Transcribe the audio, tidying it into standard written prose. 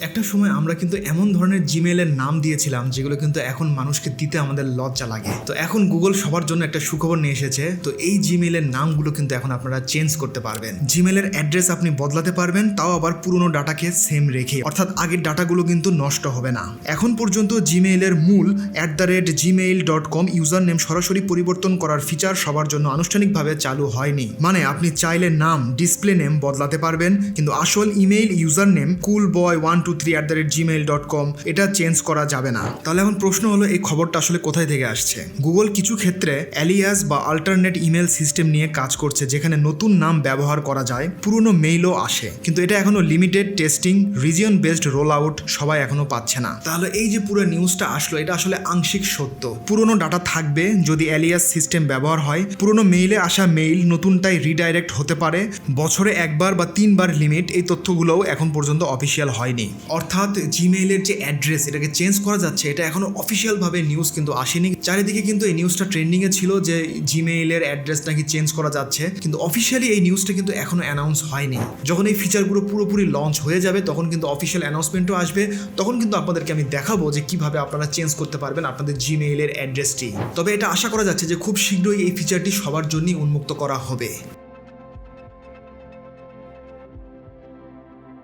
একটা সময় আমরা কিন্তু এমন ধরনের জিমেইলের নাম দিয়েছিলাম যেগুলো কিন্তু এখন মানুষকে দিতে আমাদের লজ্জা লাগে। তো এখন গুগল সবার জন্য একটা সুখবর নিয়ে এসেছে। তো এই জিমেইলের নামগুলো কিন্তু এখন আপনারা চেঞ্জ করতে পারবেন। জিমেইলের অ্যাড্রেস আপনি বদলাতে পারবেন, তাও আবার পুরনো ডাটাকে সেম রেখে, অর্থাৎ আগের ডাটাগুলো কিন্তু নষ্ট হবে না। এখন পর্যন্ত জিমেইলের মূল @gmail.com ইউজার নেম সরাসরি পরিবর্তন করার ফিচার সবার জন্য আনুষ্ঠানিকভাবে চালু হয়নি। মানে আপনি চাইলে নাম, ডিসপ্লে নেম বদলাতে পারবেন, কিন্তু আসল ইমেইল ইউজার নেম coolboy123@gmail.com এটা চেঞ্জ করা যাবে না। তাহলে এখন প্রশ্ন হলো, এই খবরটা আসলে কোথায় থেকে আসছে? গুগল কিছু ক্ষেত্রে অ্যালিয়াস বা আল্টারনেট ইমেল সিস্টেম নিয়ে কাজ করছে, যেখানে নতুন নাম ব্যবহার করা যায়, পুরনো মেইলও আসে, কিন্তু এটা এখনো limited testing, region based roll out সবাই এখনো পাচ্ছে না। তাহলে এই যে পুরো নিউজটা আসলো, এটা আসলে আংশিক সত্য। পুরনো ডাটা থাকবে যদি অ্যালিয়াস সিস্টেম ব্যবহার হয়, পুরনো মেইলে আসা মেইল নতুনটাই রিডাইরেক্ট হতে পারে, বছরে একবার বা 3 বার লিমিট। এই তথ্যগুলোও এখন পর্যন্ত অফিসিয়াল হয়নি। অর্থাৎ জিমেইলের যে অ্যাড্রেস এটাকে চেঞ্জ করা যাচ্ছে, এটা এখনো অফিসিয়াল ভাবে নিউজ কিন্তু আসেনি। চারিদিকে কিন্তু এই নিউজটা ট্রেন্ডিং এ ছিল যে জিমেইলের অ্যাড্রেস নাকি চেঞ্জ করা যাচ্ছে, কিন্তু অফিসিয়ালি এই নিউজটা কিন্তু এখনো অ্যানাউন্স হয়নি। যখন এই ফিচারগুলো পুরোপুরি লঞ্চ হয়ে যাবে তখন কিন্তু অফিসিয়াল অ্যানাউন্সমেন্টও আসবে, তখন কিন্তু আপনাদেরকে আমি দেখাবো যে কিভাবে আপনারা চেঞ্জ করতে পারবেন আপনাদের জিমেইলের অ্যাড্রেসটি। তবে এটা আশা করা যাচ্ছে যে খুব শীঘ্রই এই ফিচারটি সবার জন্যই উন্মুক্ত করা হবে।